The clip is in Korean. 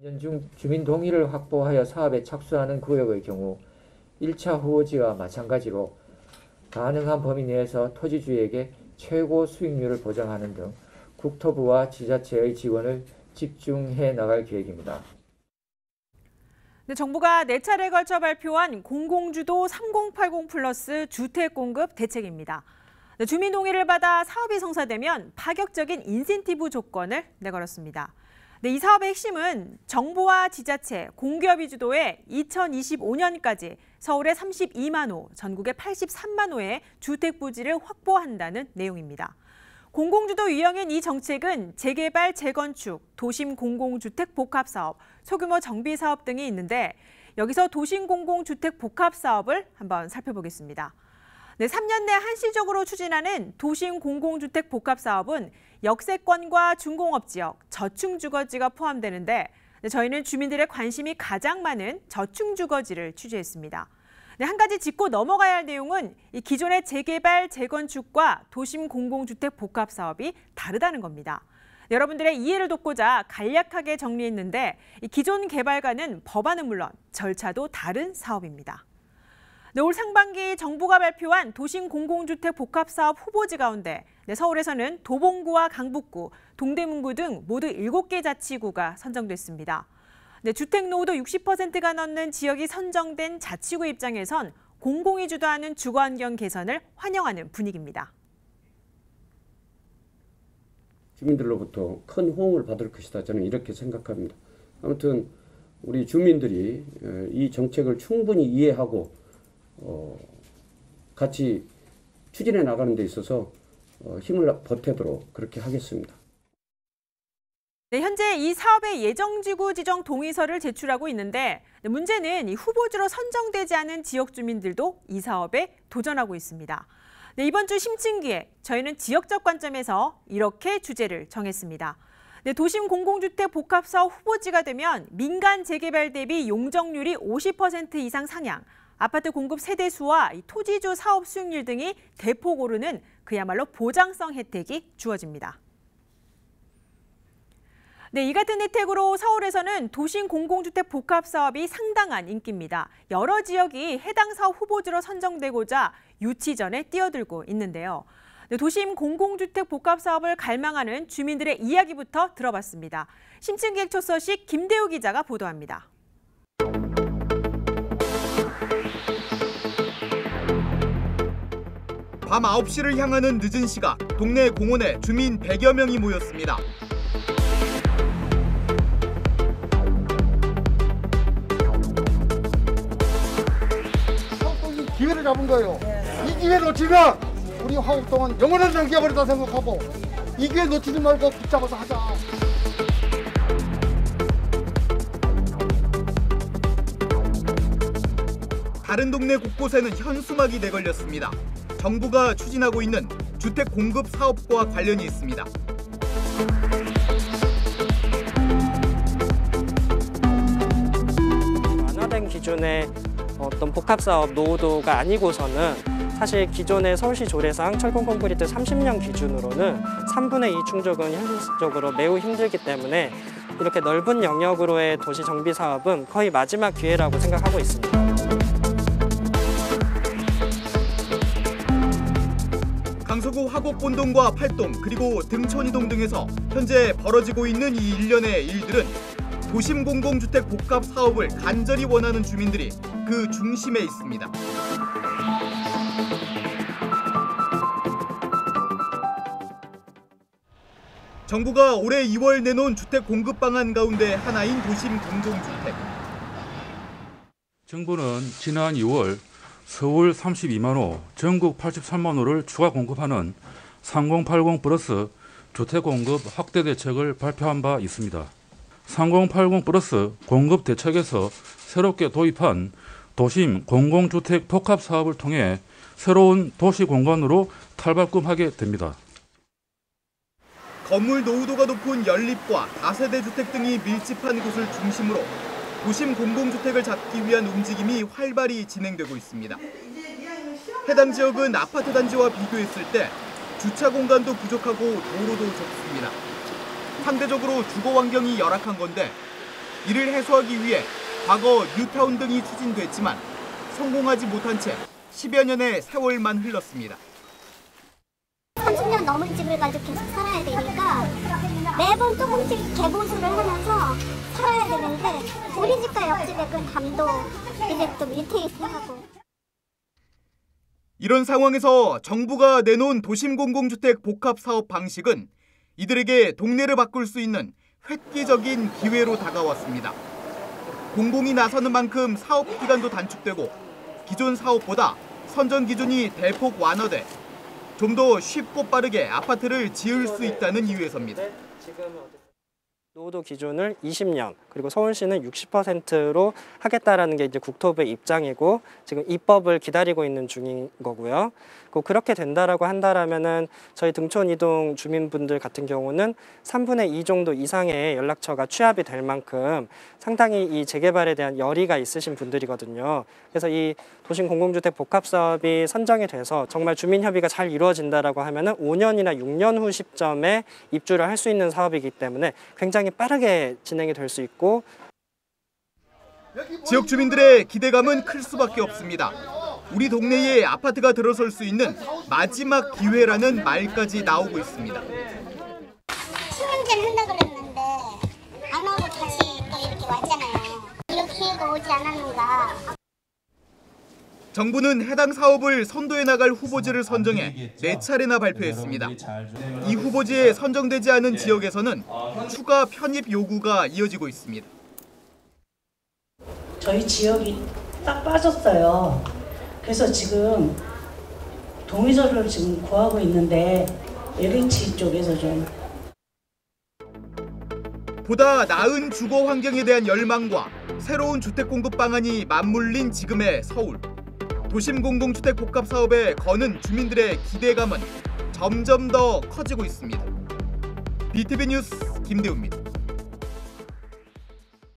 중 주민 동의를 확보하여 사업에 착수하는 구역의 경우 1차 후보지와 마찬가지로 가능한 범위 내에서 토지주에게 최고 수익률을 보장하는 등 국토부와 지자체의 지원을 집중해 나갈 계획입니다. 네, 정부가 4차례에 걸쳐 발표한 공공주도 3080 플러스 주택공급 대책입니다. 네, 주민 동의를 받아 사업이 성사되면 파격적인 인센티브 조건을 내걸었습니다. 네, 이 사업의 핵심은 정부와 지자체, 공기업이 주도해 2025년까지 서울에 32만 호, 전국에 83만 호의 주택 부지를 확보한다는 내용입니다. 공공주도 유형인 이 정책은 재개발, 재건축, 도심 공공주택 복합사업, 소규모 정비사업 등이 있는데 여기서 도심 공공주택 복합사업을 한번 살펴보겠습니다. 네, 3년 내 한시적으로 추진하는 도심 공공주택 복합사업은 역세권과 중공업지역, 저층주거지가 포함되는데 저희는 주민들의 관심이 가장 많은 저층주거지를 취재했습니다. 네, 한 가지 짚고 넘어가야 할 내용은 이 기존의 재개발, 재건축과 도심 공공주택 복합사업이 다르다는 겁니다. 네, 여러분들의 이해를 돕고자 간략하게 정리했는데 이 기존 개발과는 법안은 물론 절차도 다른 사업입니다. 네, 올 상반기 정부가 발표한 도심 공공주택 복합사업 후보지 가운데 서울에서는 도봉구와 강북구, 동대문구 등 모두 7개 자치구가 선정됐습니다. 네, 주택 노후도 60%가 넘는 지역이 선정된 자치구 입장에선 공공이 주도하는 주거환경 개선을 환영하는 분위기입니다. 주민들로부터 큰 호응을 받을 것이다. 저는 이렇게 생각합니다. 아무튼 우리 주민들이 이 정책을 충분히 이해하고 같이 추진해 나가는 데 있어서 힘을 보태도록 그렇게 하겠습니다. 네, 현재 이 사업의 예정지구 지정 동의서를 제출하고 있는데 문제는 이 후보지로 선정되지 않은 지역 주민들도 이 사업에 도전하고 있습니다. 네, 이번 주 심층기에 저희는 지역적 관점에서 이렇게 주제를 정했습니다. 네, 도심 공공주택 복합사업 후보지가 되면 민간 재개발 대비 용적률이 50% 이상 상향, 아파트 공급 세대수와 토지주 사업 수익률 등이 대폭 오르는 그야말로 보장성 혜택이 주어집니다. 네, 이 같은 혜택으로 서울에서는 도심 공공주택 복합사업이 상당한 인기입니다. 여러 지역이 해당 사업 후보지로 선정되고자 유치전에 뛰어들고 있는데요. 네, 도심 공공주택 복합사업을 갈망하는 주민들의 이야기부터 들어봤습니다. 심층기획 초서식 김대우 기자가 보도합니다. 밤 9시를 향하는 늦은 시각, 동네 공원에 주민 100여 명이 모였습니다. 기회를 잡은 거예요. 이 기회 놓치면 우리 화곡동은 영원한 남겨버렸다 생각하고 이 기회 놓치지 말고 붙잡아서 하자. 다른 동네 곳곳에는 현수막이 내걸렸습니다. 정부가 추진하고 있는 주택 공급 사업과 관련이 있습니다. 완화된 기준의 어떤 복합사업 노후도가 아니고서는 사실 기존의 서울시 조례상 철근 콘크리트 30년 기준으로는 3분의 2 충족은 현실적으로 매우 힘들기 때문에 이렇게 넓은 영역으로의 도시 정비 사업은 거의 마지막 기회라고 생각하고 있습니다. 강서구 화곡본동과 팔동 그리고 등촌이동 등에서 현재 벌어지고 있는 이 일련의 일들은 도심 공공주택 복합 사업을 간절히 원하는 주민들이 그 중심에 있습니다. 정부가 올해 2월 내놓은 주택 공급 방안 가운데 하나인 도심 공공주택. 정부는 지난 2월 서울 32만 호, 전국 83만 호를 추가 공급하는 3080 플러스 주택 공급 확대 대책을 발표한 바 있습니다. 3080 플러스 공급 대책에서 새롭게 도입한 도심 공공주택 복합 사업을 통해 새로운 도시 공간으로 탈바꿈하게 됩니다. 건물 노후도가 높은 연립과 다세대 주택 등이 밀집한 곳을 중심으로 도심 공공주택을 잡기 위한 움직임이 활발히 진행되고 있습니다. 해당 지역은 아파트 단지와 비교했을 때 주차 공간도 부족하고 도로도 좁습니다. 상대적으로 주거 환경이 열악한 건데 이를 해소하기 위해 과거 뉴타운 등이 추진됐지만 성공하지 못한 채 10여 년의 세월만 흘렀습니다. 30년 넘은 집을 가지고 계속 살아야 되니까 매번 조금씩 개보수를 하면서 살아야 되는데 우리 집과 옆집의 그 담도 이제 또 밑에 하고. 이런 상황에서 정부가 내놓은 도심공공주택 복합사업 방식은 이들에게 동네를 바꿀 수 있는 획기적인 기회로 다가왔습니다. 공공이 나서는 만큼 사업 기간도 단축되고 기존 사업보다 선정 기준이 대폭 완화돼 좀 더 쉽고 빠르게 아파트를 지을 수 있다는 이유에서입니다. 노후도 기준을 20년, 그리고 서울시는 60%로 하겠다라는 게 이제 국토부의 입장이고 지금 입법을 기다리고 있는 중인 거고요. 그렇게 된다라고 한다라면은 저희 등촌 이동 주민분들 같은 경우는 3분의 2 정도 이상의 연락처가 취합이 될 만큼 상당히 이 재개발에 대한 열의가 있으신 분들이거든요. 그래서 이 도심 공공주택 복합 사업이 선정이 돼서 정말 주민 협의가 잘 이루어진다라고 하면은 5년이나 6년 후 시점에 입주를 할 수 있는 사업이기 때문에 굉장히 빠르게 진행이 될 수 있고 지역 주민들의 기대감은 클 수밖에 없습니다. 우리 동네에 아파트가 들어설 수 있는 마지막 기회라는 말까지 나오고 있습니다. 신경질 한다 그랬는데 안 하고 다시 또 이렇게 왔잖아요. 이런 기회가 오지 않았는가. 정부는 해당 사업을 선도해 나갈 후보지를 선정해 4차례나 발표했습니다. 이 후보지에 선정되지 않은 지역에서는 추가 편입 요구가 이어지고 있습니다. 저희 지역이 딱 빠졌어요. 그래서 지금 동의서를 지금 구하고 있는데 LH 쪽에서 좀 보다 나은 주거 환경에 대한 열망과 새로운 주택 공급 방안이 맞물린 지금의 서울. 도심 공공주택 복합 사업에 거는 주민들의 기대감은 점점 더 커지고 있습니다. BTV 뉴스 김대우입니다.